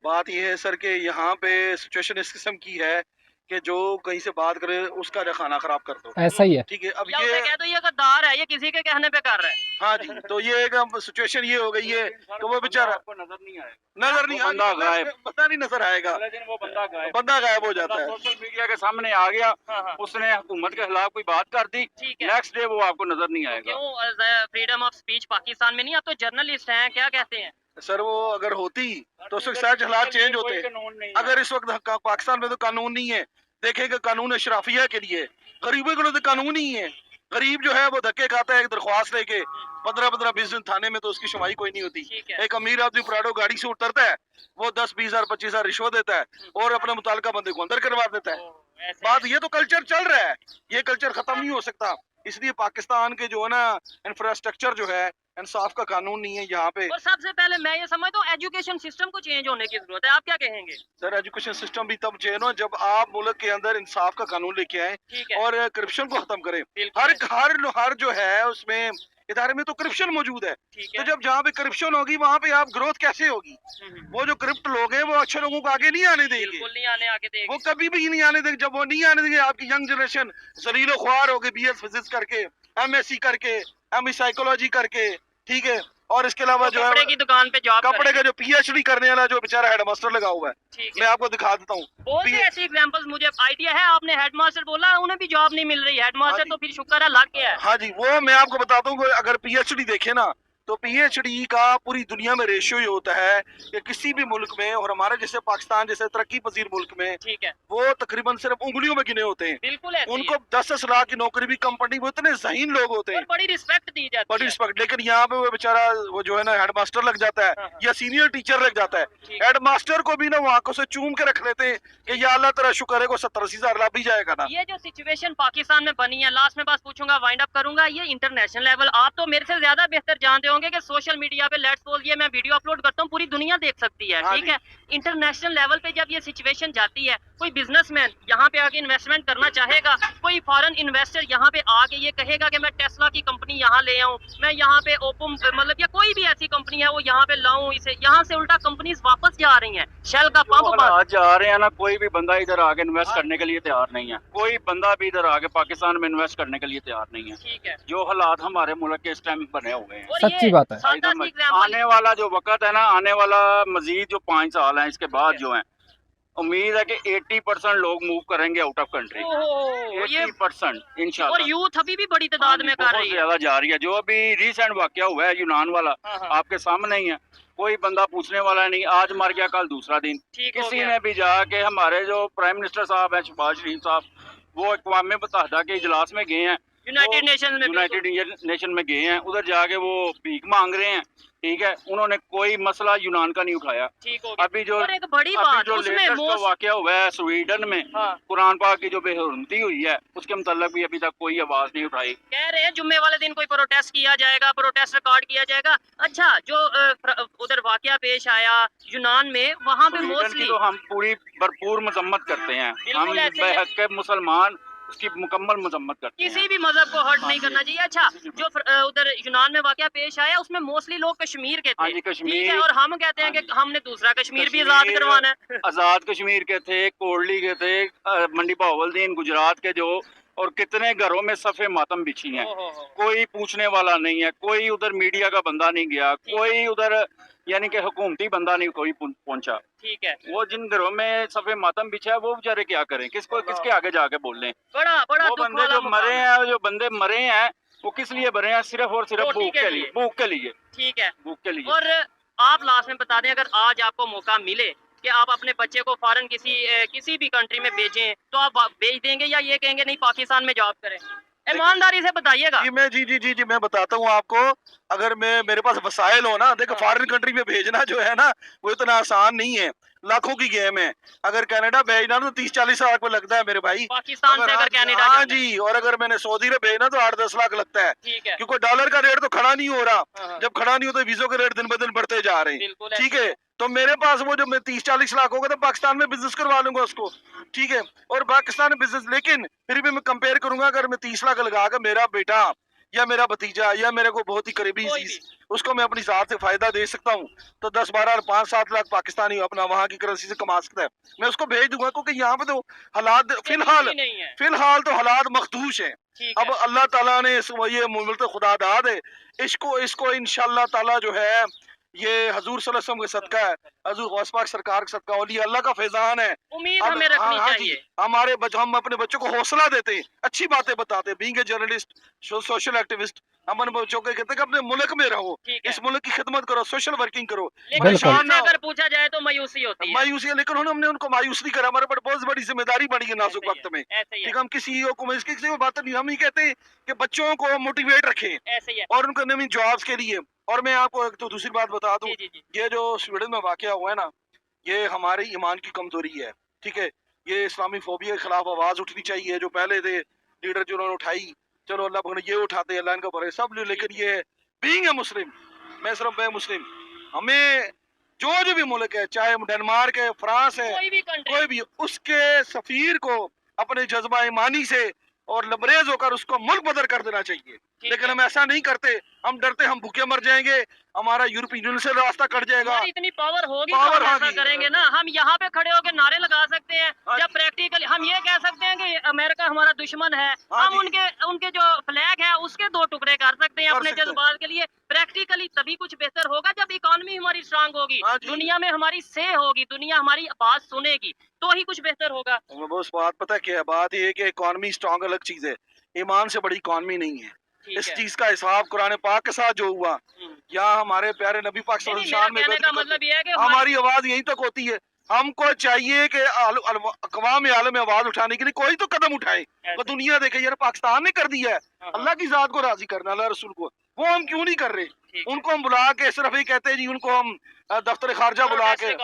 बात ये है सर कि यहाँ पे सिचुएशन इस किस्म की है कि जो कहीं से बात करे उसका खाना खराब कर दो, ऐसा ही है। ठीक है, अब ये कह दो ये गद्दार है, ये किसी के कहने पे कर रहा है। हाँ जी, तो ये एक सिचुएशन ये हो गई है कि वो बेचारा नजर नहीं आएगा, पता नहीं नजर आएगा, बंदा गायब हो जाता है, सोशल मीडिया के सामने आ गया, उसने हुकूमत के खिलाफ कोई बात कर दी, नेक्स्ट डे वो आपको नजर नहीं आएगा। क्यों फ्रीडम ऑफ स्पीच पाकिस्तान में नहीं? आप तो जर्नलिस्ट हैं, क्या कहते हैं सर? वो अगर होती तो उस वक्त हालात चेंज होते। अगर इस वक्त पाकिस्तान में तो कानून नहीं है, देखेंगे कानून अशराफिया के लिए, गरीबों के लिए तो कानून ही है। गरीब जो है वो धक्के खाता है, एक दरख्वास्त लेके 15-20 दिन थाने में, तो उसकी सुनवाई कोई नहीं होती। एक अमीर आदमी प्राडो गाड़ी से उतरता है, वो 10-20 हजार 25 हजार रिश्वत देता है और अपने मुतालिका बंदे को अंदर करवा देता है। बात ये तो कल्चर चल रहा है, ये कल्चर खत्म नहीं हो सकता। इसलिए पाकिस्तान के जो है ना इंफ्रास्ट्रक्चर जो है, इंसाफ का कानून नहीं है यहाँ पे। और सबसे पहले मैं ये समझता हूँ एजुकेशन सिस्टम को चेंज होने की जरूरत है। आप क्या कहेंगे? सर एजुकेशन सिस्टम भी तब चेंज हो जब आप मुल्क के अंदर इंसाफ का कानून लेके आए और करप्शन को खत्म करें। हर जो है उसमें इदारे में तो करप्शन मौजूद है, तो जब जहाँ पे करप्शन होगी वहाँ पे आप ग्रोथ कैसे होगी? वो जो करप्ट लोग हैं वो अच्छे लोगों को आगे नहीं आने देंगे, वो कभी भी नहीं आने देंगे। जब वो नहीं आने देंगे, आपकी यंग जनरेशन जलीलो ख्वार होगी, BS फिजिक्स करके, MSc करके, ME साइकोलॉजी करके, ठीक है, और इसके अलावा जो कपड़े की दुकान पे जॉब, कपड़े का जो PhD करने वाला जो बेचारा हेडमास्टर लगा हुआ है, मैं आपको दिखा देता हूँ। बहुत सी ऐसी एग्जांपल्स मुझे आइडिया है। आपने हेडमास्टर बोला, उन्हें भी जॉब नहीं मिल रही। हेडमास्टर तो फिर शुक्र है लग गया है। हाँ जी, वो मैं आपको बताता हूँ, अगर PhD देखे ना तो PhD का पूरी दुनिया में रेशियो ये होता है कि किसी भी मुल्क में, और हमारे जैसे पाकिस्तान जैसे तरक्की पजीर मुल्क में, ठीक है, वो तकरीबन सिर्फ उंगलियों में गिने होते हैं। बिल्कुल उनको 10-10 लाख की नौकरी भी कंपनी, वो इतने ज़हीन लोग होते हैं, बड़ी रिस्पेक्ट दी जाती है, बड़ी रिस्पेक्ट। लेकिन यहाँ पे वो बेचारा वो जो है ना हेडमास्टर लग जाता है या सीनियर टीचर लग जाता है। हेडमास्टर को भी ना वो आंखों से चूम के रख लेते हैं कि या अल्लाह तेरा शुक्र है को 70-80 हजार लाभ भी जाएगा ना। ये जो सिचुएशन पाकिस्तान में बनी है, लास्ट में बस पूछूंगा, वाइंड अप करूंगा, ये इंटरनेशनल लेवल, आप तो मेरे से ज्यादा बेहतर जानते होंगे कि सोशल मीडिया पे लेट्स सपोज ये मैं वीडियो अपलोड करता हूँ, पूरी दुनिया देख सकती है, ठीक है। इंटरनेशनल लेवल पे जब ये सिचुएशन जाती है कोई बिजनेसमैन यहाँ पे आके इन्वेस्टमेंट करना चाहेगा, कोई फॉरेन इन्वेस्टर यहाँ पे आके ये कहेगा कि मैं टेस्ला की कंपनी यहाँ ले आऊँ, मैं यहाँ पे ओपम मतलब या कोई भी ऐसी कंपनी है वो यहाँ पे लाऊं, इसे यहाँ से उल्टा कंपनीज वापस जा रही हैं, शेल का पंप आज जा रहे हैं ना, कोई भी बंदा इधर आके इन्वेस्ट करने के लिए तैयार नहीं है, कोई बंदा भी इधर आके पाकिस्तान में इन्वेस्ट करने के लिए तैयार नहीं है। ठीक है, जो हालात हमारे मुल्क के इस टाइम बने हुए हैं, और सच्ची ये बात है। सादा सी एग्जाम्पल आने वाला जो वक्त है ना, आने वाला मजीद जो 5 साल है इसके बाद जो है, उम्मीद है कि 80% लोग मूव करेंगे आउट ऑफ कंट्री। ये 80% और इंशाल्लाह। यूथ अभी भी बड़ी तादाद में कर रही है। ज्यादा जा रही है। जो अभी रिसेंट वाकया हुआ है यूनान वाला, हाँ, हाँ। आपके सामने ही है, कोई बंदा पूछने वाला नहीं, आज मर गया कल दूसरा दिन। ठीक हो किसी गया। ने भी जाके, हमारे जो प्राइम मिनिस्टर साहब हैं शहबाज शरीफ साहब, वो अक़वाम मुत्तहिदा के इजलास में गए हैं, यूनाइटेड नेशन में, यूनाइटेड नेशन में गए हैं, उधर जाके वो भीख मांग रहे हैं। ठीक है, उन्होंने कोई मसला यूनान का नहीं उठाया। ठीक हो गया। अभी जो और एक बड़ी बात उसमें लेटेस्ट जो वाकया हुआ है स्वीडन में, हाँ। कुरान पाक की जो बेहुरमती हुई है, उसके मुताल्लिक भी अभी तक कोई आवाज नहीं उठाई। कह रहे हैं जुम्मे वाले दिन कोई प्रोटेस्ट किया जाएगा, प्रोटेस्ट रिकॉर्ड किया जाएगा। अच्छा, जो उधर वाकया पेश आया यूनान में, वहाँ पे स्वीडन मोस्टली की तो हम पूरी भरपूर मजम्मत करते हैं, हम बिल्कुल ऐसे ही। बेहक मुसलमान उसकी मुकम्मल मजम्मत करते हैं। किसी भी मजहब को हर्ट नहीं करना चाहिए। अच्छा, जो उधर यूनान में वाकया पेश आया उसमें मोस्टली लोग कश्मीर के हाँ थे, जी, कश्मीर। ठीक है, और हम कहते हैं कि हमने दूसरा कश्मीर भी आजाद कश्मीर, करवाना है। आजाद कश्मीर के थे, कोडली के थे, मंडी बहावलदीन गुजरात के जो, और कितने घरों में सफ़े मातम बिछी हैं, कोई पूछने वाला नहीं है, कोई उधर मीडिया का बंदा नहीं गया, कोई उधर यानी कि हुकूमती बंदा नहीं कोई पहुंचा। ठीक है, वो जिन घरों में सफ़े मातम बिछा है वो बेचारे क्या करें, किसके आगे जाके बोल लें। बड़ा बड़ा वो दुख बंदे वाला जो मुकाम मरे है। हैं, जो बंदे मरे हैं, वो किस लिए मरे हैं? सिर्फ और सिर्फ रोटी भूख के के लिए। लिए, भूख के लिए, ठीक है, भूख के लिए। और आप लास्ट में बता दें, अगर आज आपको मौका मिले कि आप अपने बच्चे को फॉरेन किसी भी कंट्री में भेजें, तो आप भेज देंगे या ये कहेंगे नहीं पाकिस्तान में जॉब करें? ईमानदारी से बताइएगा। जी मैं बताता हूँ आपको। अगर मेरे पास वसाइल हो ना, देखो फॉरेन कंट्री में भेजना जो है ना, वो इतना आसान नहीं है, लाखों की गेम है। अगर कनाडा भेजना तो 30-40 लाख में लगता है मेरे भाई, पाकिस्तान से अगर कनाडा हाँ जाना है। जी। और अगर मैंने सऊदी में भेजना तो 8-10 लाख लगता है, ठीक है, क्योंकि डॉलर का रेट तो खड़ा नहीं हो रहा। हाँ। जब खड़ा नहीं हो तो वीजों के रेट दिन ब दिन बढ़ते जा रहे हैं। बिल्कुल ठीक ऐसे है, तो मेरे पास वो जब मैं 30-40 लाख होगा तो पाकिस्तान में बिजनेस करवा लूंगा उसको। ठीक है, और पाकिस्तान में बिजनेस, लेकिन फिर भी मैं कंपेयर करूंगा, अगर मैं 30 लाख लगा कर मेरा बेटा या मेरा भतीजा या मेरे को बहुत ही करीबी कोई चीज, उसको मैं अपनी जात से फायदा दे सकता हूँ, तो 10-12 5-7 लाख पाकिस्तानी अपना वहाँ की करेंसी से कमा सकता है, मैं उसको भेज दूंगा। क्योंकि यहाँ पे तो हालात फिलहाल नहीं है। तो हालात मखदूश हैं। ठीक अब है, अल्लाह ताला ने ये मुल्क खुदा दाद है, इसको इंशाल्लाह ताला जो है, ये हजूर सल्लल्लाहु अलैहि वसल्लम का सदका है, हजूर गौस पाक सरकार का सदका, औलिया अल्लाह का फैजान है। उम्मीद अब हमें रखनी हाँ जी, चाहिए। हम अपने बच्चों को हौसला देते हैं, अच्छी बातें बताते हैं, being a journalist, social activist, हम अपने बच्चों को कहते हैं कि अपने मुल्क में रहो, ठीक है। इस मुल्क की खिदमत करो, सोशल वर्किंग करो। लेकिन बिल्कुल। शान से अगर पूछा जाए तो मायूसी होती है। मायूसी है, लेकिन हमने उनको मायूस नहीं करा, हमारे पर बहुत बड़ी जिम्मेदारी बढ़ी है नाजुक ऐसे ही वक्त में। है, ऐसे ही है, ठीक है, हम किसी को किसी को बात नहीं, हम ये कहते हैं कि बच्चों को मोटिवेट रखें ऐसे ही है। और उनको नई जॉब्स के लिए। और मैं आपको एक तो दूसरी बात बता दूं, जी जी जी, ये जो स्वीडन में वाकया हुआ है ना, ये हमारे ईमान की कमजोरी है। ठीक है, ये इस्लामी फोबिया के खिलाफ आवाज उठनी चाहिए। जो पहले थे लीडर जिन्होंने उठाई, चलो अल्लाह भगवान ये उठाते, अल्लाह इनका भरे सब, लेकिन ये बीइंग ए मुस्लिम, मैं मुस्लिम, हमें जो भी मुल्क है, चाहे डेनमार्क है, फ्रांस है, कोई भी कंट्री, कोई भी, उसके सफीर को अपने जज्बा ईमानी से और लबरेज होकर उसको मुल्क बदर कर देना चाहिए। लेकिन हम ऐसा नहीं करते, हम डरते हम भूखे मर जाएंगे, हमारा यूरोपीय यूनियन से रास्ता कट जाएगा। हमारी इतनी पावर होगी तो पावर हम ऐसा होगी। करेंगे ना। हम यहाँ पे खड़े होकर नारे लगा सकते हैं, हाँ जब प्रैक्टिकली हम ये कह सकते हैं कि अमेरिका हमारा दुश्मन है, हाँ हम जी। उनके जो फ्लैग है उसके 2 टुकड़े कर सकते हैं कर अपने सकते हैं। जज्बात के लिए। प्रैक्टिकली तभी कुछ बेहतर होगा जब इकोनॉमी हमारी स्ट्रांग होगी, हाँ जी। दुनिया में हमारी से होगी, दुनिया हमारी बात सुनेगी, तो ही कुछ बेहतर होगा। बस बात पता क्या है, बात ये है कि इकॉनमी स्ट्रांग अलग चीज है, ईमान से बड़ी इकॉनमी नहीं है। ठीक इस है। चीज का हिसाब कुरान पाक के साथ जो हुआ, यहाँ हमारे प्यारे नबी पाक नहीं, नहीं, सल्लल्लाहु मेरा अलैहि कहने का वसल्लम मतलब ये है कि हमारी आवाज यहीं तक होती है। हमको चाहिए कि अक़वाम आलम में आवाज उठाने के लिए कोई तो कदम उठाए, वो दुनिया देखे यार पाकिस्तान ने कर दिया है, अल्लाह की जात को राजी करना, अल्लाह रसूल को, वो हम क्यों नहीं कर रहे? ठीक है। उनको हम बुला के सिर्फ ये कहते हैं जी, उनको हम दफ्तर खारजा बुला के,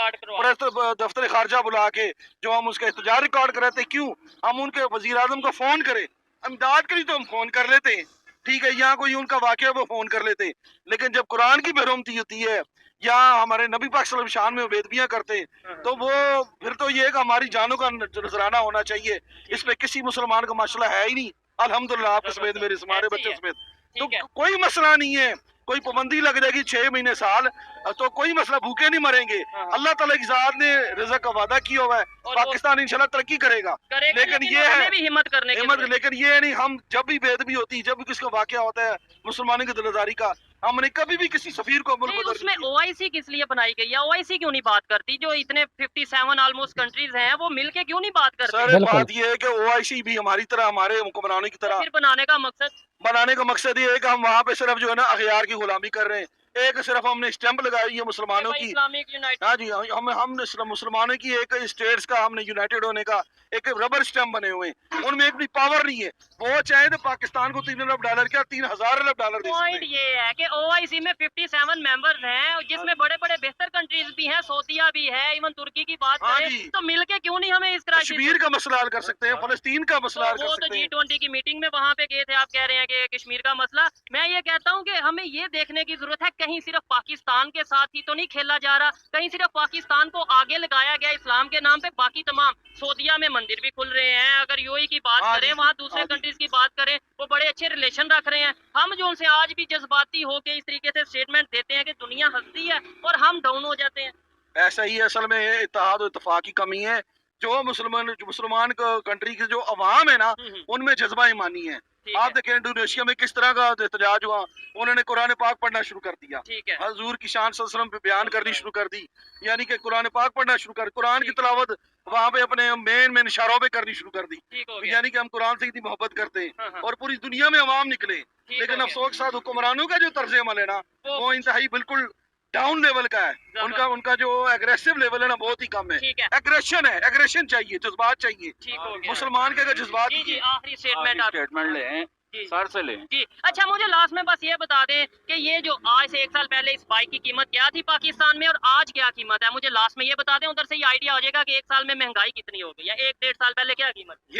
दफ्तर खारजा बुला के जो हम उसका एहतजाज रिकॉर्ड कराते, क्यों? हम उनके वजीर आजम को फोन करें, इमदाद के लिए तो हम फोन कर लेते हैं। ठीक है, यहाँ कोई उनका वाकया वो फोन कर लेते, लेकिन जब कुरान की बेरुमती होती है या हमारे नबी पाक सल्लल्लाहु अलैहि वसल्लम शान में बेदबियां करते हैं, तो वो फिर तो ये है कि हमारी जानों का नजराना होना चाहिए। इस पे किसी मुसलमान का मसला है ही नहीं, अल्हम्दुलिल्लाह आपके समेत, मेरे हमारे बच्चों समेत, तो ठीक है। कोई मसला नहीं है। कोई पाबंदी लग जाएगी 6 महीने साल, तो कोई मसला, भूखे नहीं मरेंगे। अल्लाह ताला की ज़ात ने रिज़्क़ का वादा किया हुआ है, और पाकिस्तान इंशाल्लाह तरक्की करेगा। लेकिन ये है उसमें भी हिम्मत करने की हिम्मत, जरूरत है। लेकिन ये नहीं, हम जब भी बेदबी होती है, जब भी किसी का वाकया होता है मुसलमानों की दिलदारी का, हमने कभी भी किसी सफीर को मुल्क नहीं, बदल उसमें नहीं किया। ओआईसी किस लिए बनाई गई है? ओआईसी क्यों नहीं बात करती? जो इतने 57 ऑलमोस्ट कंट्रीज हैं, वो मिलके क्यों नहीं बात करते? सर बिल्कुल। बात ये है कि ओआईसी भी हमारी तरह, हमारे हुक्मरानों की तो तरह फिर बनाने का मकसद बनाने का मकसद ये है कि हम वहाँ पे सिर्फ जो है ना अखियार की गुलामी कर रहे हैं। एक सिर्फ हमने स्टैंप लगाई है मुसलमानों की। Islamic United. हाँ जी, हम मुसलमानों की एक स्टेट्स का हमने यूनाइटेड होने का एक रबर स्टैम्प बने हुए हैं, उनमें अपनी पावर नहीं है। वो चाहे तो पाकिस्तान को $3 अरब क्या $3000 अरब दे सकते पॉइंट हैं। ये है कि ओआईसी में 57 मेंबर्स हैं, जिसमें बड़े बड़े बेहतर कंट्रीज भी हैं, सऊदीया भी है, इवन तुर्की की बात हाँ करें जी। तो मिलके क्यों नहीं हमें इस क्राइसिस कश्मीर का मसला हल कर सकते हैं, फलस्तीन का मसला हल तो कर वो तो सकते हैं। G20 की मीटिंग में वहां पे गए थे, आप कह रहे हैं कि कश्मीर का मसला। मैं ये कहता हूं कि हमें ये देखने की जरूरत है, कहीं सिर्फ पाकिस्तान के साथ ही तो नहीं खेला जा रहा, कहीं सिर्फ पाकिस्तान को आगे लगाया गया इस्लाम के नाम पे। बाकी तमाम सऊदीया में मंदिर भी खुल रहे हैं, अगर यूएई की बात हाँ करें, जी, वहाँ दूसरे हाँ जी। कंट्रीज की बात करें, वो बड़े अच्छे रिलेशन रख रहे हैं। हम जो उनसे आज भी जज्बाती होके इस तरीके से स्टेटमेंट देते हैं कि दुनिया हंसती है और हम डाउन हो जाते हैं। ऐसा ही है, असल में ये इत्तेहाद और इत्तेफाक की कमी है। जो मुसलमान कंट्री की जो अवाम है ना, उनमें जज्बा ईमानी है। ठीक आप है, देखें इंडोनेशिया में किस तरह का एहतजाज हुआ, उन्होंने कुरान पाक पढ़ना शुरू कर दिया, ठीक है, हजूर की शान सल्लल्लाहु अलैहि वसल्लम पे बयान करनी शुरू कर दी, यानी कि कुरान पाक पढ़ना शुरू कर, कुरान की तिलावत वहाँ पे अपने मेन इशारों पे करनी शुरू कर दी, ठीक हो गया। यानी कि हम कुरान से इतनी मोहब्बत करते हैं। हाँ, हाँ, और पूरी दुनिया में अवाम निकले, ठीक हो लेकिन गया। अफसोस के साथ हुक्मरानों का जो तर्ज अमल है ना, वो- वो इंतहाई बिल्कुल डाउन लेवल का है। उनका उनका जो एग्रेसिव लेवल है ना, बहुत ही कम है। ठीक है, एग्रेशन है, एग्रेशन चाहिए, जज्बात चाहिए। ठीक हो गया। मुसलमान के अगर जज्बात जी जी, ही है, आखिरी स्टेटमेंट आप स्टेटमेंट लें, जी सर से लें। जी। अच्छा, मुझे लास्ट में बस ये बता दें कि ये जो आज से 1 साल पहले इस बाइक की कीमत क्या थी पाकिस्तान में और आज क्या कीमत है, मुझे लास्ट में ये बता दें, उधर से ये आइडिया हो जाएगा कि 1 साल में महंगाई कितनी हो गई या 1-1.5 साल पहले क्या कीमत थी?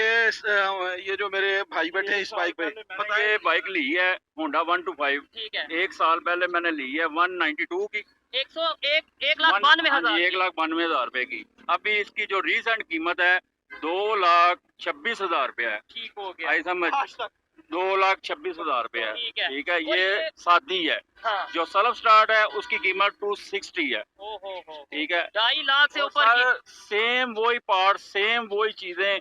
ये जो मेरे भाई बैठे हैं इस बाइक पे, ये बाइक ली है होंडा 125, ठीक है, 1 साल पहले मैंने ली है 192 की, 1,92,000 1,92,000 रुपए की। अभी इसकी जो रीसेंट कीमत है 2,26,000 रुपया है। ठीक हो गया। आई समझ, 2,26,000 रुपया है। ठीक है। ठीक है, और ये ये- सादी है। हाँ, जो सेल्फ स्टार्ट है उसकी कीमत 260 है। ओ हो, ठीक है, 2.5 लाख से तो ऊपर की। सर सेम वही पार्ट, सेम वही चीजें,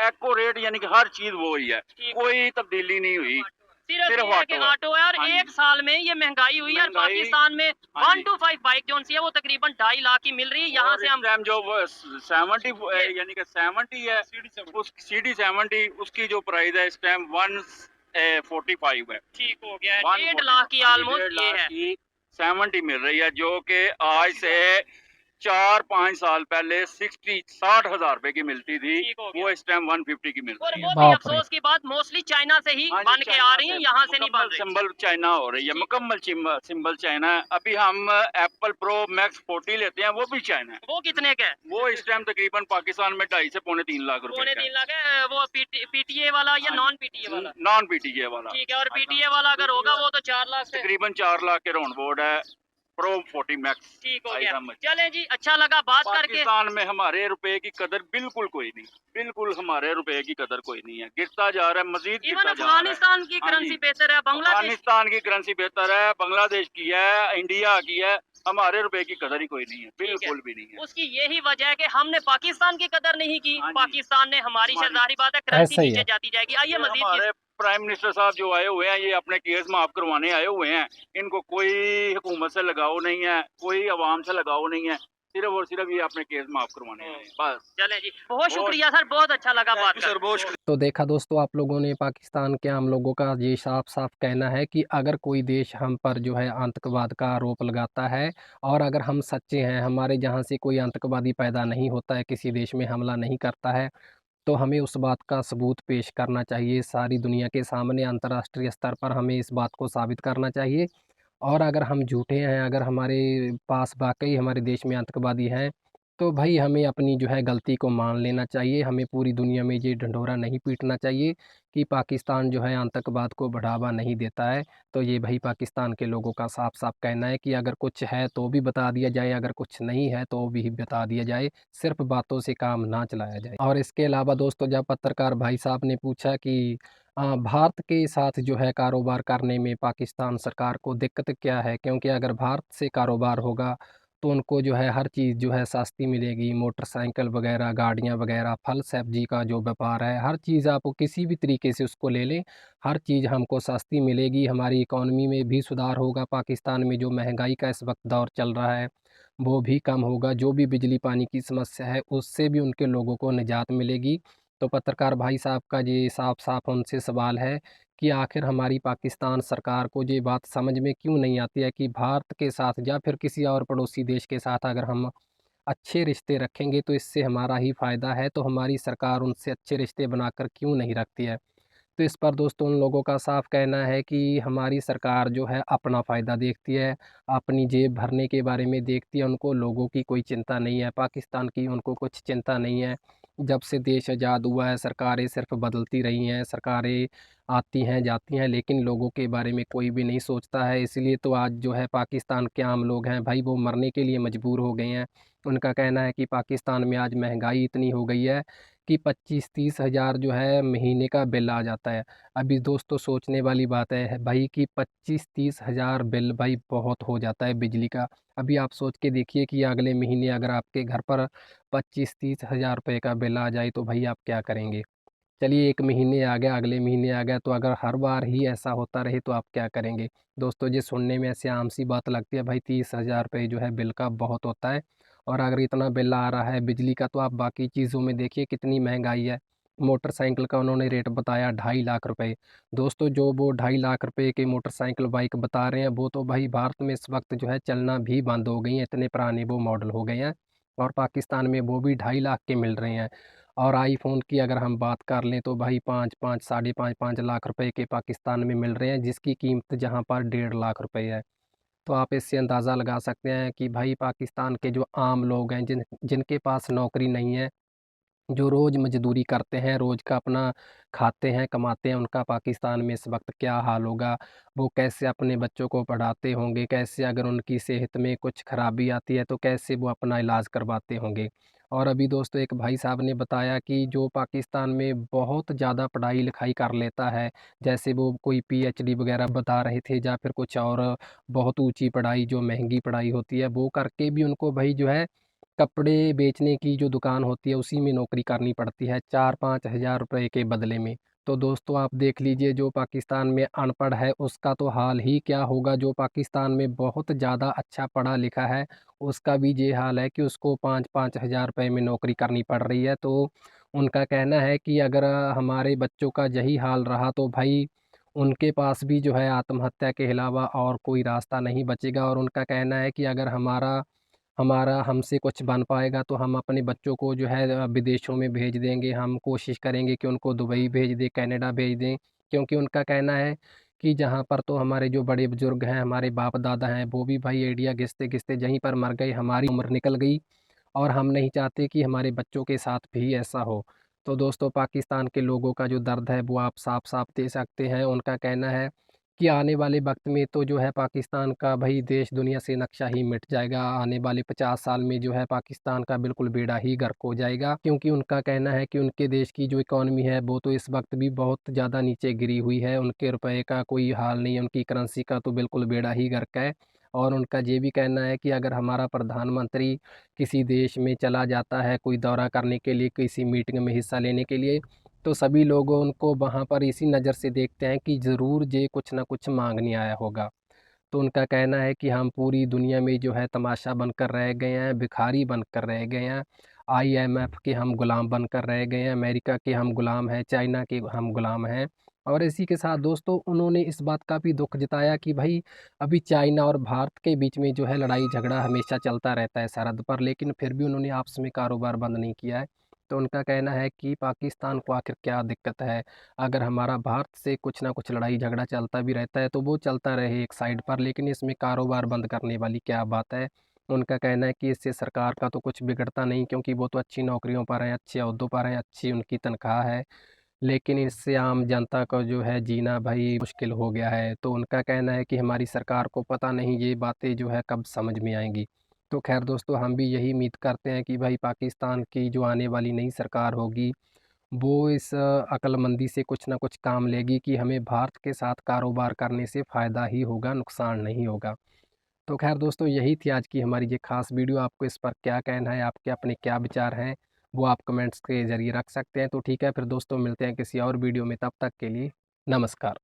एक्यूरेट, यानी कि हर चीज वही है, ठीक। कोई तब्दीली नहीं हुई। सिर्फ सिर्फ ये है कि ऑटो है। ऑटो है और हाँ जी। 1 साल में ये महंगाई हुई है और महंगाई- पाकिस्तान में हाँ जी। 125 बाइक जो सी है वो तकरीबन 2.5 लाख की मिल रही है। यहाँ से हम टाइम जो 70 यानी कि 70 है, उस CD 70 उसकी जो प्राइस है इस टाइम 145 है। ठीक हो गया है, 145 1.5 लाख की ऑलमोस्ट 1.5 ये लाख है। की 70 मिल रही है, जो कि आज से 4-5 साल पहले 60,000 रुपए की मिलती थी, ठीक हो गया। वो इस टाइम 150 की मिल और रही वो है। भी बाप रे। अफसोस की बात, मोस्टली चाइना से ही हाँ जी, बन के चाइना आ रही हैं, यहाँ से नहीं बन रही। सिंबल चाइना हो रही है, ठीक। मुकम्मल सिंबल चाइना है। अभी हम एप्पल प्रो मैक्स 40 लेते हैं, वो भी चाइना है। वो कितने का है? वो इस टाइम तकरीबन पाकिस्तान में 2.5 से पौने 3 लाख रुपए 3 लाख है। वो पीटीए वाला या हाँ नॉन पीटीए वाला? नॉन PTJ वाला ठीक है, और पीटीए वाला अगर होगा वो तो 4 लाख से। तकरीबन 4 लाख के राउंड बोर्ड है, प्रो 40 मैक्स। ठीक हो आई गया। समझ। चलें जी, अच्छा लगा बात करके। पाकिस्तान में हमारे रुपए की कदर बिल्कुल कोई नहीं, बिल्कुल हमारे रुपए की कदर कोई नहीं है, गिरता जा रहा है, मजीद इवन गिरता जा रहा है। अफगानिस्तान की हाँ करेंसी जी। बेहतर है, बांग्लादेश अफगानिस्तान की करेंसी बेहतर है, बांग्लादेश की है, इंडिया की है, हमारे रुपए की कदर ही कोई नहीं है, बिल्कुल भी नहीं है। उसकी यही वजह है कि हमने पाकिस्तान की कदर नहीं की, हाँ जी। पाकिस्तान ने हमारी हमारी- जाहिर बात है करेंसी ऐसा ही नीचे है। जाती जाएगी। आइए मजीद हमारे प्राइम मिनिस्टर साहब जो आए हुए हैं, ये अपने केस माफ करवाने आए हुए हैं, इनको कोई हुकूमत से लगाव नहीं है, कोई अवाम से लगाव नहीं है, सिर्फ और सिर्फ ये अपने केस माफ करवाने आए हैं, बस। चलें जी, बहुत शुक्रिया सर, बहुत अच्छा लगा बात सर कर। बहुत तो देखा दोस्तों, आप लोगों ने पाकिस्तान के आम लोगों का ये साफ साफ कहना है कि अगर कोई देश हम पर जो है आतंकवाद का आरोप लगाता है और अगर हम सच्चे हैं, हमारे जहाँ से कोई आतंकवादी पैदा नहीं होता है, किसी देश में हमला नहीं करता है, तो हमें उस बात का सबूत पेश करना चाहिए सारी दुनिया के सामने। अंतर्राष्ट्रीय स्तर पर हमें इस बात को साबित करना चाहिए। और अगर हम झूठे हैं, अगर हमारे पास वाकई हमारे देश में आतंकवादी हैं, तो भाई हमें अपनी जो है गलती को मान लेना चाहिए। हमें पूरी दुनिया में ये ढंढोरा नहीं पीटना चाहिए, कि पाकिस्तान जो है आतंकवाद को बढ़ावा नहीं देता है। तो ये भाई पाकिस्तान के लोगों का साफ-साफ कहना है कि अगर कुछ है तो भी बता दिया जाए, अगर कुछ नहीं है तो भी बता दिया जाए, सिर्फ़ बातों से काम ना चलाया जाए। और इसके अलावा दोस्तों जब पत्रकार भाई साहब ने पूछा कि भारत के साथ जो है कारोबार करने में पाकिस्तान सरकार को दिक्कत क्या है? क्योंकि अगर भारत से कारोबार होगा तो उनको जो है हर चीज़ जो है सस्ती मिलेगी, मोटरसाइकिल वगैरह, गाड़ियाँ वगैरह, फल सब्ज़ी का जो व्यापार है, हर चीज़ आप किसी भी तरीके से उसको ले लें, हर चीज़ हमको सस्ती मिलेगी। हमारी इकॉनमी में भी सुधार होगा, पाकिस्तान में जो महंगाई का इस वक़्त दौर चल रहा है, वो भी कम होगा। जो भी बिजली पानी की समस्या है, उससे भी उनके लोगों को निजात मिलेगी। तो पत्रकार भाई साहब का ये साफ-साफ उनसे सवाल है कि आखिर हमारी पाकिस्तान सरकार को ये बात समझ में क्यों नहीं आती है कि भारत के साथ या फिर किसी और पड़ोसी देश के साथ अगर हम अच्छे रिश्ते रखेंगे तो इससे हमारा ही फ़ायदा है, तो हमारी सरकार उनसे अच्छे रिश्ते बनाकर क्यों नहीं रखती है। तो इस पर दोस्तों उन लोगों का साफ कहना है कि हमारी सरकार जो है अपना फ़ायदा देखती है, अपनी जेब भरने के बारे में देखती है, उनको लोगों की कोई चिंता नहीं है, पाकिस्तान की उनको कुछ चिंता नहीं है। जब से देश आज़ाद हुआ है सरकारें सिर्फ़ बदलती रही हैं, सरकारें आती हैं, जाती हैं, लेकिन लोगों के बारे में कोई भी नहीं सोचता है। इसलिए तो आज जो है पाकिस्तान के आम लोग हैं भाई वो मरने के लिए मजबूर हो गए हैं। उनका कहना है कि पाकिस्तान में आज महँगाई इतनी हो गई है कि 25-30 हज़ार जो है महीने का बिल आ जाता है। अभी दोस्तों सोचने वाली बात है भाई कि 25-30 हज़ार बिल भाई बहुत हो जाता है बिजली का। अभी आप सोच के देखिए कि अगले महीने अगर आपके घर पर 25-30 हज़ार रुपए का बिल आ जाए तो भाई आप क्या करेंगे? चलिए 1 महीने आ गया, अगले महीने आ गया तो अगर हर बार ही ऐसा होता रहे तो आप क्या करेंगे? दोस्तों ये सुनने में ऐसे आम-सी बात लगती है भाई 30 हज़ार रुपए जो है बिल का बहुत होता है और अगर इतना बिल आ रहा है बिजली का तो आप बाकी चीज़ों में देखिए कितनी महँगाई है। मोटरसाइकिल का उन्होंने रेट बताया 2.5 लाख रुपए। दोस्तों जो वो 2.5 लाख रुपए की मोटरसाइकिल बाइक बता रहे हैं वो तो भाई भारत में इस वक़्त जो है चलना भी बंद हो गई हैं, इतने पुराने वो मॉडल हो गए हैं और पाकिस्तान में वो भी 2.5 लाख के मिल रहे हैं। और आईफ़ोन की अगर हम बात कर लें तो भाई 5-5 साढ़े 5-5 लाख रुपए के पाकिस्तान में मिल रहे हैं जिसकी कीमत जहाँ पर 1.5 लाख रुपए है। तो आप इससे अंदाज़ा लगा सकते हैं कि भाई पाकिस्तान के जो आम लोग हैं जिनके पास नौकरी नहीं है, जो रोज़ मज़दूरी करते हैं, रोज़ का अपना खाते हैं, कमाते हैं, उनका पाकिस्तान में इस वक़्त क्या हाल होगा? वो कैसे अपने बच्चों को पढ़ाते होंगे? कैसे अगर उनकी सेहत में कुछ ख़राबी आती है तो कैसे वो अपना इलाज करवाते होंगे? और अभी दोस्तों एक भाई साहब ने बताया कि जो पाकिस्तान में बहुत ज़्यादा पढ़ाई-लिखाई कर लेता है, जैसे वो कोई पीएचडी वग़ैरह बता रहे थे या फिर कुछ और बहुत ऊँची पढ़ाई जो महँगी पढ़ाई होती है, वो करके भी उनको भाई जो है कपड़े बेचने की जो दुकान होती है उसी में नौकरी करनी पड़ती है 4-5 हज़ार रुपए के बदले में। तो दोस्तों आप देख लीजिए जो पाकिस्तान में अनपढ़ है उसका तो हाल ही क्या होगा, जो पाकिस्तान में बहुत ज़्यादा अच्छा पढ़ा लिखा है उसका भी ये हाल है कि उसको 5-5 हज़ार रुपए में नौकरी करनी पड़ रही है। तो उनका कहना है कि अगर हमारे बच्चों का यही हाल रहा तो भाई उनके पास भी जो है आत्महत्या के अलावा और कोई रास्ता नहीं बचेगा और उनका कहना है कि अगर हमारा हमारा हमसे कुछ बन पाएगा तो हम अपने बच्चों को जो है विदेशों में भेज देंगे। हम कोशिश करेंगे कि उनको दुबई भेज दें, कनाडा भेज दें। क्योंकि उनका कहना है कि जहाँ पर तो हमारे जो बड़े बुज़ुर्ग हैं, हमारे बाप-दादा हैं, वो भी भाई एड़ियाँ घिसते-घिसते यहीं पर मर गए, हमारी उम्र निकल गई और हम नहीं चाहते कि हमारे बच्चों के साथ भी ऐसा हो। तो दोस्तों पाकिस्तान के लोगों का जो दर्द है वो आप साफ-साफ दे सकते हैं। उनका कहना है कि आने वाले वक़्त में तो जो है पाकिस्तान का भई देश दुनिया से नक्शा ही मिट जाएगा। आने वाले 50 साल में जो है पाकिस्तान का बिल्कुल बेड़ा ही गर्क हो जाएगा। क्योंकि उनका कहना है कि उनके देश की जो इकॉनमी है वो तो इस वक़्त भी बहुत ज़्यादा नीचे गिरी हुई है। उनके रुपए का कोई हाल नहीं है, उनकी करेंसी का तो बिल्कुल बेड़ा ही गर्क है। और उनका ये भी कहना है कि अगर हमारा प्रधानमंत्री किसी देश में चला जाता है कोई दौरा करने के लिए, किसी मीटिंग में हिस्सा लेने के लिए, तो सभी लोग उनको वहाँ पर इसी नज़र से देखते हैं कि ज़रूर ये कुछ ना कुछ माँगने आया होगा। तो उनका कहना है कि हम पूरी दुनिया में जो है तमाशा बनकर रह गए हैं, भिखारी बनकर रह गए हैं, आईएमएफ के हम गुलाम बनकर रह गए हैं, अमेरिका के हम गुलाम हैं, चाइना के हम गुलाम हैं। और इसी के साथ दोस्तों उन्होंने इस बात का भी दुःख जताया कि भई अभी चाइना और भारत के बीच में जो है लड़ाई-झगड़ा हमेशा चलता रहता है सरहद पर, लेकिन फिर भी उन्होंने आपस में कारोबार बंद नहीं किया है। तो उनका कहना है कि पाकिस्तान को आखिर क्या दिक्कत है? अगर हमारा भारत से कुछ ना कुछ लड़ाई झगड़ा चलता भी रहता है तो वो चलता रहे एक साइड पर, लेकिन इसमें कारोबार बंद करने वाली क्या बात है? उनका कहना है कि इससे सरकार का तो कुछ बिगड़ता नहीं क्योंकि वो तो अच्छी नौकरियों पर हैं, अच्छे ओहदों पर हैं, अच्छी उनकी तनख्वाह है। लेकिन इससे आम जनता को जो है जीना भाई मुश्किल हो गया है। तो उनका कहना है कि हमारी सरकार को पता नहीं ये बातें जो है कब समझ में आएंगी। तो खैर दोस्तों, हम भी यही उम्मीद करते हैं कि भाई पाकिस्तान की जो आने वाली नई सरकार होगी वो इस अक्लमंदी से कुछ ना कुछ काम लेगी कि हमें भारत के साथ कारोबार करने से फ़ायदा ही होगा, नुकसान नहीं होगा। तो खैर दोस्तों, यही थी आज की हमारी ये ख़ास वीडियो। आपको इस पर क्या कहना है, आपके अपने क्या विचार हैं, वो आप कमेंट्स के ज़रिए रख सकते हैं। तो ठीक है, फिर दोस्तों मिलते हैं किसी और वीडियो में, तब तक के लिए नमस्कार।